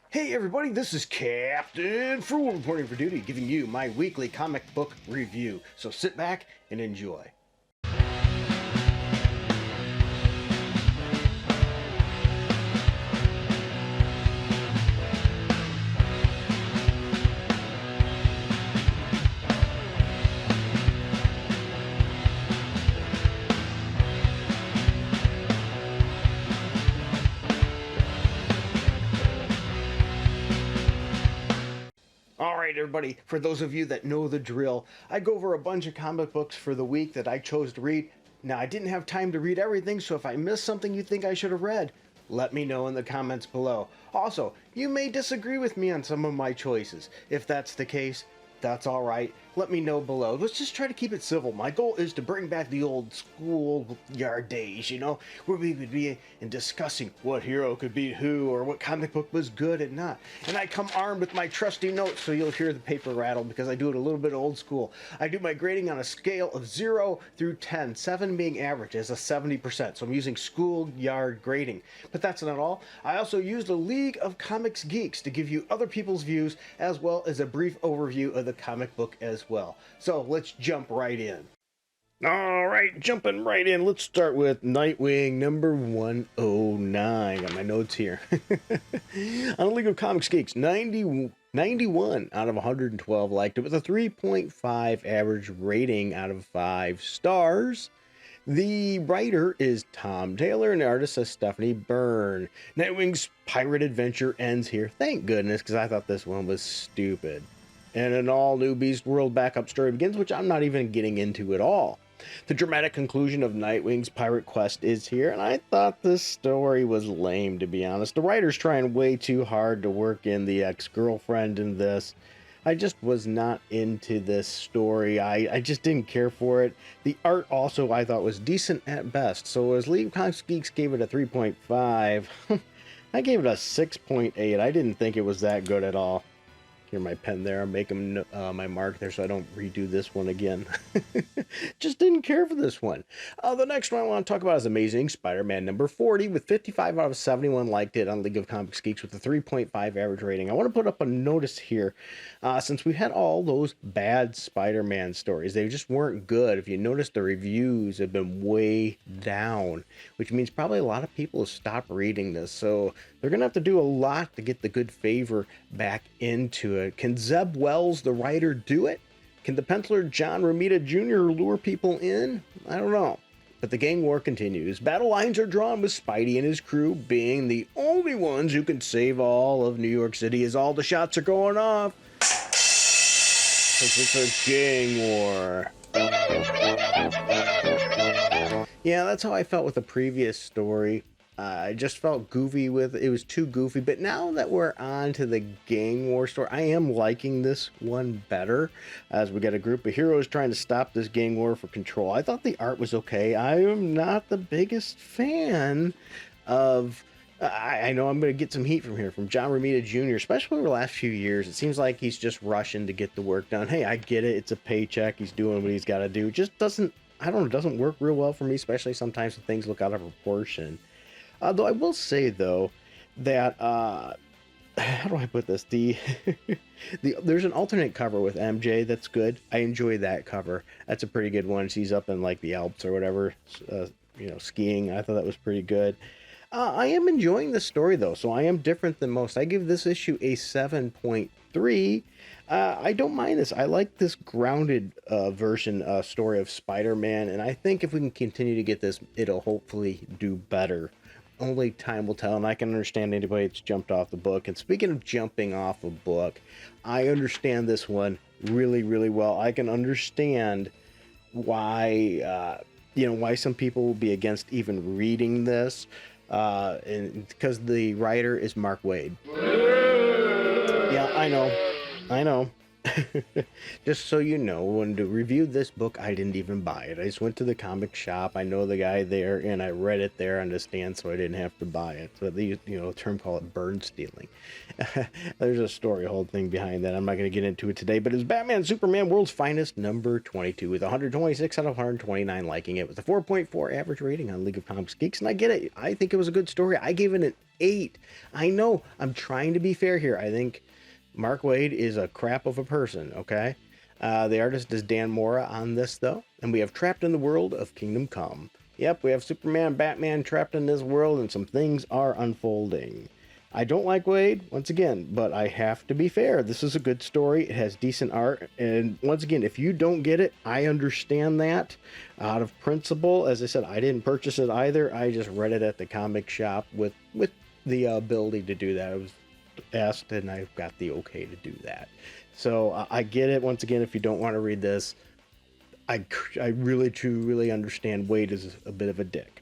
Hey everybody, this is Captain Fool reporting for duty, giving you my weekly comic book review. So sit back and enjoy. Alright everybody, for those of you that know the drill, I go over a bunch of comic books for the week that I chose to read. Now I didn't have time to read everything, so if I missed something you think I should have read, let me know in the comments below. Also, you may disagree with me on some of my choices. If that's the case, that's alright. Let me know below. Let's just try to keep it civil. My goal is to bring back the old schoolyard days, where we would be in discussing what hero could beat who or what comic book was good and not. And I come armed with my trusty notes, so you'll hear the paper rattle because I do it a little bit old school. I do my grading on a scale of 0 through 10, 7 being average as a 70%. So I'm using schoolyard grading. But that's not all. I also use the League of Comics Geeks to give you other people's views as well as a brief overview of the comic book as well. So let's jump right in. Alright, jumping right in, let's start with Nightwing number 109. Got my notes here. On League of Comics Geeks, 91 out of 112 liked it with a 3.5 average rating out of 5 stars. The writer is Tom Taylor and the artist is Stephanie Byrne. Nightwing's pirate adventure ends here. Thank goodness, because I thought this one was stupid. And an all-new Beast World backup story begins, which I'm not even getting into at all. The dramatic conclusion of Nightwing's pirate quest is here, and I thought this story was lame, to be honest. The writer's trying way too hard to work in the ex-girlfriend in this. I just was not into this story. I just didn't care for it. The art also I thought was decent at best. So as League of Comics Geeks gave it a 3.5, I gave it a 6.8. I didn't think it was that good at all. Here, my pen there. I'm making my mark there so I don't redo this one again. Just didn't care for this one. The next one I want to talk about is Amazing Spider-Man number 40 with 55 out of 71 liked it on League of Comics Geeks with a 3.5 average rating. I want to put up a notice here. Since we had all those bad Spider-Man stories, they just weren't good. If you notice, the reviews have been way down, which means probably a lot of people have stopped reading this. So they're going to have to do a lot to get the good favor back into it. Can Zeb Wells, the writer, do it? Can the penciler John Romita Jr. lure people in? I don't know. But the gang war continues. Battle lines are drawn with Spidey and his crew being the only ones who can save all of New York City as all the shots are going off. Because it's a gang war. Yeah, that's how I felt with the previous story. I just felt goofy with it. It was too goofy. But now that we're on to the gang war story, I am liking this one better as we get a group of heroes trying to stop this gang war for control. I thought the art was okay. I am not the biggest fan of... I know I'm going to get some heat from John Romita Jr., especially over the last few years. It seems like he's just rushing to get the work done. Hey, I get it. It's a paycheck. He's doing what he's got to do. It just doesn't, I don't know, it doesn't work real well for me, especially sometimes when things look out of proportion. Though I will say, though, that, how do I put this? There's an alternate cover with MJ that's good. I enjoy that cover. That's a pretty good one. She's up in, like, the Alps or whatever, skiing. I thought that was pretty good. I am enjoying the story, though, so I am different than most. I give this issue a 7.3. I don't mind this. I like this grounded story of Spider-Man, and I think if we can continue to get this, it'll hopefully do better. Only time will tell, and I can understand anybody that's jumped off the book. And speaking of jumping off a book, I understand this one really, really well. I can understand why, why some people will be against even reading this, and because the writer is Waid. Yeah, I know. Just so you know, when to review this book, I didn't even buy it. I just went to the comic shop. I know the guy there, and I read it there on the stand, so I didn't have to buy it. So they, a term call it bird stealing. There's a story, whole thing behind that. I'm not going to get into it today, but it's Batman Superman World's Finest number 22 with 126 out of 129 liking it with a 4.4 average rating on League of Comics Geeks, and I get it. I think it was a good story. I gave it an 8. I know I'm trying to be fair here. I think Mark Waid is a crap of a person, okay? The artist is Dan Mora on this, though. And we have Trapped in the World of Kingdom Come. Yep, we have Superman and Batman trapped in this world, and some things are unfolding. I don't like Waid, once again, but I have to be fair. This is a good story. It has decent art. And once again, if you don't get it, I understand that. Out of principle, as I said, I didn't purchase it either. I just read it at the comic shop with the ability to do that. It was asked and I've got the okay to do that. So I get it. Once again, if you don't want to read this, I really truly understand Waid is a bit of a dick.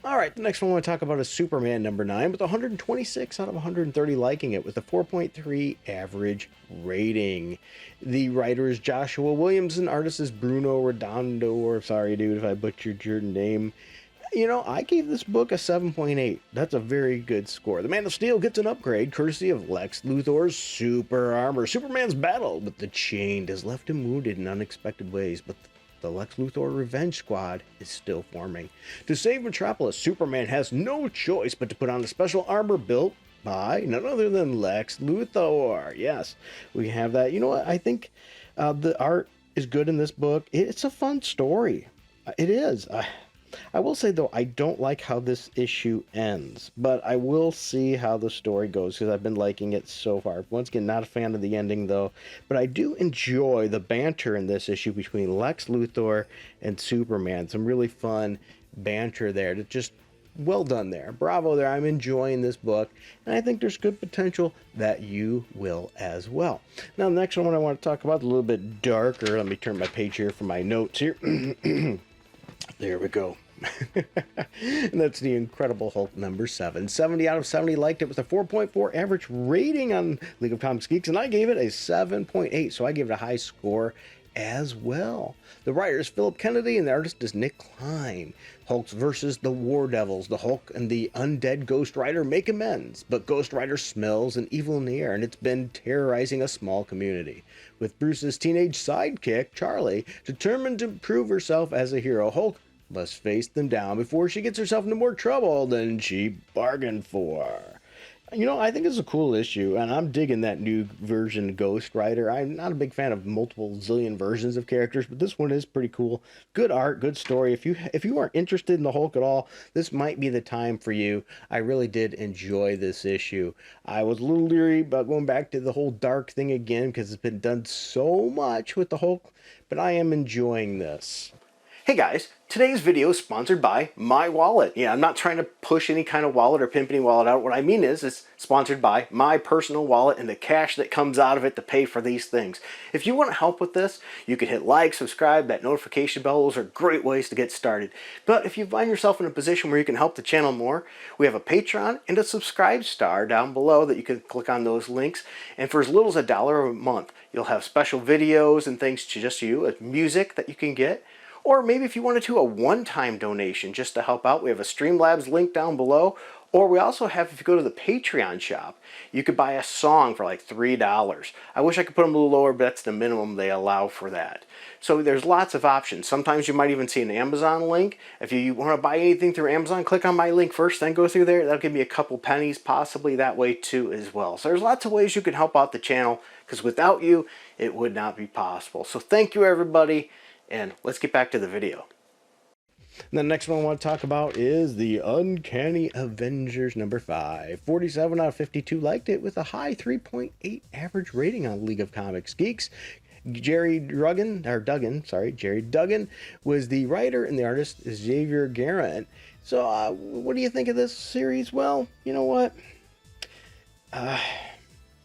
All right, the next one I want to talk about is Superman number 9 with 126 out of 130 liking it with a 4.3 average rating. The writer is Joshua Williamson, artist is Bruno Redondo, or sorry dude if I butchered your name. I gave this book a 7.8. That's a very good score. The Man of Steel gets an upgrade courtesy of Lex Luthor's super armor. Superman's battle with the Chained has left him wounded in unexpected ways, but the Lex Luthor Revenge Squad is still forming. To save Metropolis, Superman has no choice but to put on a special armor built by none other than Lex Luthor. Yes, we have that. You know what? I think the art is good in this book. It's a fun story. It is. I will say, though, I don't like how this issue ends, but I will see how the story goes because I've been liking it so far. Once again, not a fan of the ending, though, but I do enjoy the banter in this issue between Lex Luthor and Superman. Some really fun banter there. Just well done there. Bravo there. I'm enjoying this book, and I think there's good potential that you will as well. Now, the next one I want to talk about is a little bit darker. Let me turn my page here for my notes here. There we go. And that's the Incredible Hulk number 7. 70 out of 70 liked it with a 4.4 average rating on League of Comics Geeks, and I gave it a 7.8, so I gave it a high score as well. The writer is Philip Kennedy, and the artist is Nick Klein. Hulk versus the War Devils. The Hulk and the undead Ghost Rider make amends, but Ghost Rider smells an evil in the air, and it's been terrorizing a small community. With Bruce's teenage sidekick, Charlie, determined to prove herself as a hero, Hulk must face them down before she gets herself into more trouble than she bargained for. I think it's a cool issue, and I'm digging that new version Ghost Rider. I'm not a big fan of multiple zillion versions of characters, but this one is pretty cool. Good art, good story. If you aren't interested in the Hulk at all, this might be the time for you. I really did enjoy this issue. I was a little leery about going back to the whole dark thing again because it's been done so much with the Hulk, but I am enjoying this. Hey guys, today's video is sponsored by My Wallet. Yeah, I'm not trying to push any kind of wallet or pimp any wallet out. What I mean is it's sponsored by my personal wallet and the cash that comes out of it to pay for these things. If you want to help with this, you can hit like, subscribe, that notification bell. Those are great ways to get started. But if you find yourself in a position where you can help the channel more, we have a Patreon and a subscribe star down below that you can click on those links. And for as little as $1 a month, you'll have special videos and things to just you, music that you can get. Or maybe if you wanted to, a one-time donation just to help out. We have a Streamlabs link down below. Or we also have, if you go to the Patreon shop, you could buy a song for like $3. I wish I could put them a little lower, but that's the minimum they allow for that. So there's lots of options. Sometimes you might even see an Amazon link. If you want to buy anything through Amazon, click on my link first, then go through there. That'll give me a couple pennies possibly that way too as well. So there's lots of ways you can help out the channel because without you, it would not be possible. So thank you everybody. And let's get back to the video. And the next one I want to talk about is the Uncanny Avengers number 5. 47 out of 52 liked it with a high 3.8 average rating on League of Comics Geeks. Jerry Duggan was the writer and the artist is Xavier Garrett. So what do you think of this series? Well, you know what?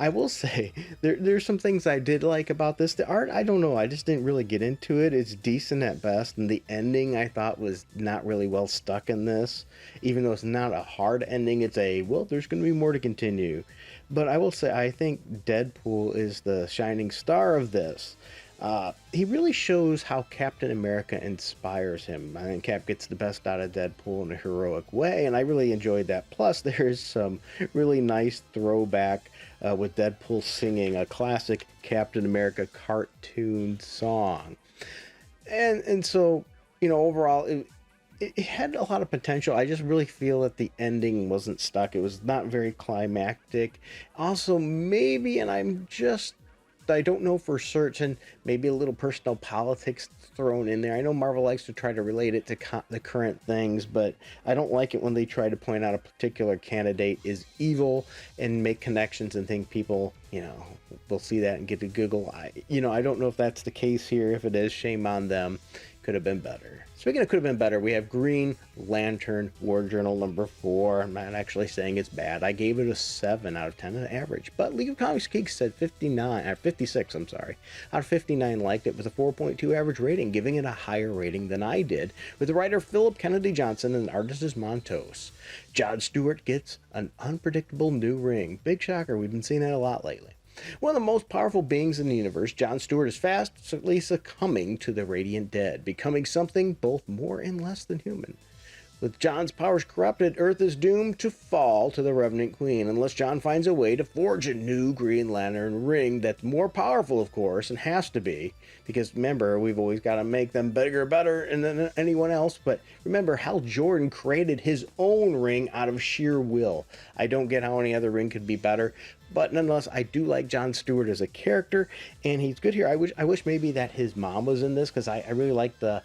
I will say there's some things I did like about this. The art, I don't know, I just didn't really get into it. It's decent at best, and the ending I thought was not really well stuck in this. Even though it's not a hard ending, it's a well, there's going to be more to continue. But I will say I think Deadpool is the shining star of this. He really shows how Captain America inspires him. I think Cap gets the best out of Deadpool in a heroic way, and I really enjoyed that. Plus, there is some really nice throwback with Deadpool singing a classic Captain America cartoon song. And so, overall, it had a lot of potential. I just really feel that the ending wasn't stuck. It was not very climactic. Also, maybe, and I don't know for certain, maybe a little personal politics thrown in there. I know Marvel likes to try to relate it to the current things, but I don't like it when they try to point out a particular candidate is evil and make connections and think people, will see that and get a giggle. I don't know if that's the case here. If it is, shame on them. Could have been better. Speaking of could have been better, we have Green Lantern War Journal number 4. I'm not actually saying it's bad. I gave it a 7 out of 10 on average. But League of Comics Geeks said 56, I'm sorry. Out of 59 liked it with a 4.2 average rating, giving it a higher rating than I did, with the writer Philip Kennedy Johnson and the artist is Montos. John Stewart gets an unpredictable new ring. Big shocker, we've been seeing that a lot lately. One of the most powerful beings in the universe, John Stewart is fastly succumbing to the radiant dead, becoming something both more and less than human. With John's powers corrupted, Earth is doomed to fall to the Revenant Queen unless John finds a way to forge a new Green Lantern ring that's more powerful, of course, and has to be. Because remember, we've always got to make them bigger, better than anyone else. But remember, Hal Jordan created his own ring out of sheer will. I don't get how any other ring could be better. But nonetheless, I do like John Stewart as a character, and he's good here. I wish maybe that his mom was in this, because I really like the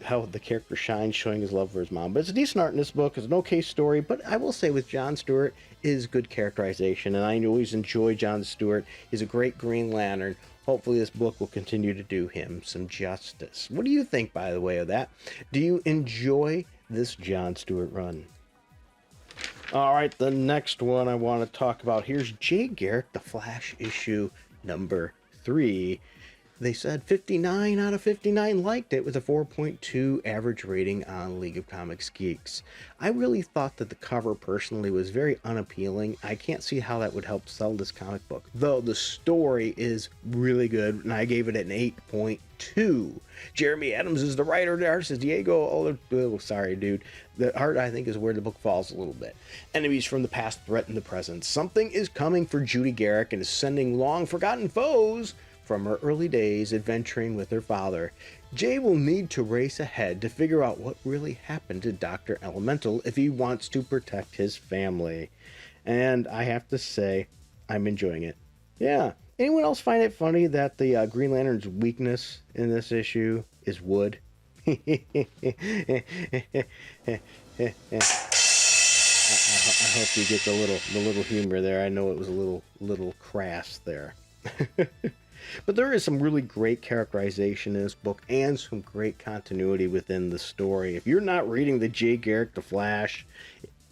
how the character shines, showing his love for his mom. But it's a decent art in this book. It's an okay story, but I will say with John Stewart is good characterization, and I always enjoy John Stewart. He's a great Green Lantern. Hopefully this book will continue to do him some justice. What do you think, by the way, of that? Do you enjoy this John Stewart run? All right, the next one I want to talk about. Here's Jay Garrick, The Flash issue number 3. They said 59 out of 59 liked it with a 4.2 average rating on League of Comics Geeks. I really thought that the cover personally was very unappealing. I can't see how that would help sell this comic book, though the story is really good, and I gave it an 8.2. Jeremy Adams is the writer, the artist is Diego. Oh, sorry, dude. The art, I think, is where the book falls a little bit. Enemies from the past threaten the present. Something is coming for Judy Garrick and is sending long-forgotten foes from her early days adventuring with her father. Jay will need to race ahead to figure out what really happened to Dr. Elemental if he wants to protect his family. And I have to say, I'm enjoying it. Yeah. Anyone else find it funny that the Green Lantern's weakness in this issue is wood? I hope you get the little humor there. I know it was a little crass there. But there is some really great characterization in this book and some great continuity within the story. If you're not reading the Jay Garrick The Flash,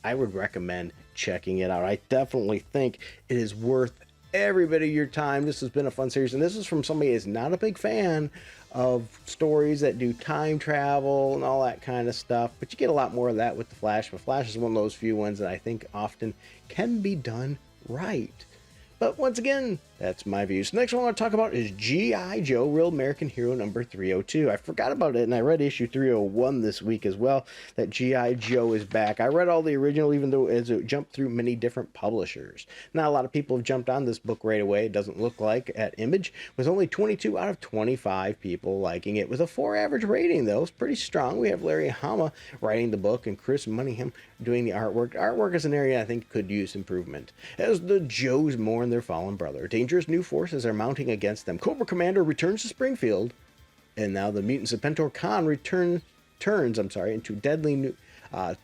I would recommend checking it out. I definitely think it is worth every bit of your time. This has been a fun series, and this is from somebody who's not a big fan of stories that do time travel and all that kind of stuff, but you get a lot more of that with The Flash. But Flash is one of those few ones that I think often can be done right. But once again, that's my views. Next one I want to talk about is G.I. Joe, Real American Hero number 302. I forgot about it, and I read issue 301 this week as well, that G.I. Joe is back. I read all the original, even though it jumped through many different publishers. Not a lot of people have jumped on this book right away, it doesn't look like, at Image, with only 22 out of 25 people liking it, with a 4 average rating, though. It's pretty strong. We have Larry Hama writing the book, and Chris Monaghan doing the artwork. Artwork is an area I think could use improvement. As the Joes mourn their fallen brother, dangerous new forces are mounting against them. Cobra Commander returns to Springfield, and now the mutants of Pentor Khan turns into deadly new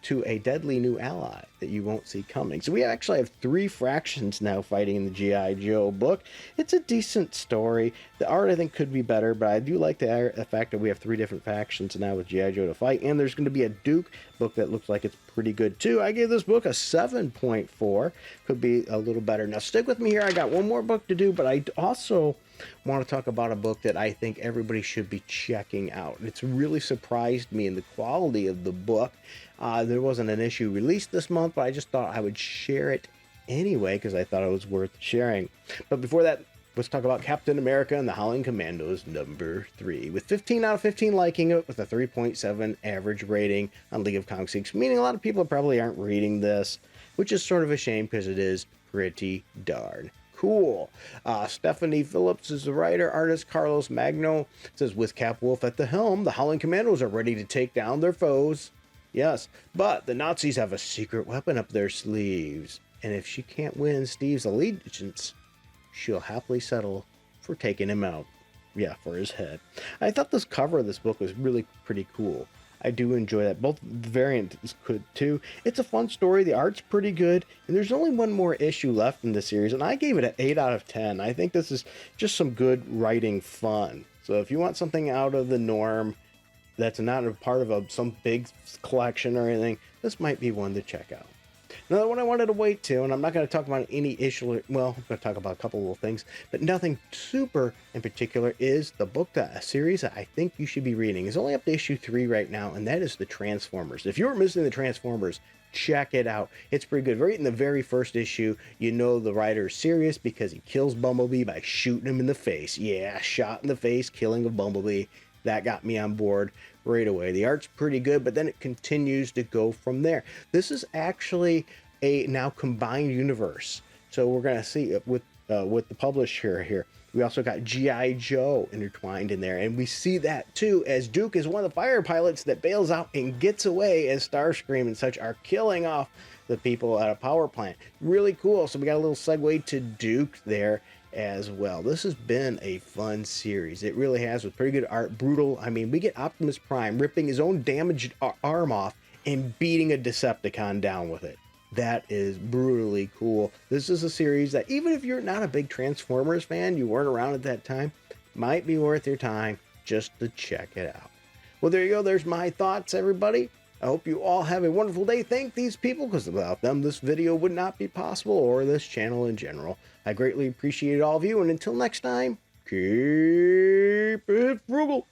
to a deadly new ally that you won't see coming. So we actually have 3 fractions now fighting in the G.I. Joe book. It's a decent story. The art, I think, could be better, but I do like the fact that we have 3 different factions now with G.I. Joe to fight, and there's going to be a Duke book that looks like it's pretty good too. I gave this book a 7.4. Could be a little better. Now stick with me here. I got one more book to do, but I also want to talk about a book that I think everybody should be checking out. It's really surprised me in the quality of the book. There wasn't an issue released this month, but I just thought I would share it anyway because I thought it was worth sharing. But before that, let's talk about Captain America and the Howling Commandos #3. With 15 out of 15 liking it, with a 3.7 average rating on League of Comics Geeks, meaning a lot of people probably aren't reading this, which is sort of a shame because it is pretty darn cool. Stephanie Phillips is the writer. Artist Carlos Magno says, with Cap Wolf at the helm, the Howling Commandos are ready to take down their foes. Yes, but the Nazis have a secret weapon up their sleeves. And if she can't win Steve's allegiance, she'll happily settle for taking him out. Yeah, for his head. I thought this cover of this book was really pretty cool. I do enjoy that. Both variants could too. It's a fun story. The art's pretty good. And there's only one more issue left in the series. And I gave it an 8 out of 10. I think this is just some good writing fun. So if you want something out of the norm that's not a part of some big collection or anything, this might be one to check out. Another one I wanted to wait to, and I'm not going to talk about any issue, well, I'm going to talk about a couple little things, but nothing super in particular, is the book, a series that I think you should be reading. It's only up to issue 3 right now, and that is the Transformers. If you were missing the Transformers, check it out. It's pretty good. Right in the very first issue, you know the writer is serious because he kills Bumblebee by shooting him in the face. Yeah, shot in the face, killing of Bumblebee. That got me on board right away. The art's pretty good, but then it continues to go from there. This is actually a now combined universe. So we're going to see it with the publisher here. We also got G.I. Joe intertwined in there. And we see that too, as Duke is one of the fire pilots that bails out and gets away as Starscream and such are killing off the people at a power plant. Really cool. So we got a little segue to Duke there as well. This has been a fun series. It really has, with pretty good art, brutal. I mean, we get Optimus Prime ripping his own damaged arm off and beating a Decepticon down with it. That is brutally cool. This is a series that, even if you're not a big Transformers fan, you weren't around at that time, might be worth your time just to check it out. Well, there you go. There's my thoughts, everybody. I hope you all have a wonderful day. Thank these people, because without them, this video would not be possible, or this channel in general. I greatly appreciate all of you, and until next time, keep it frugal.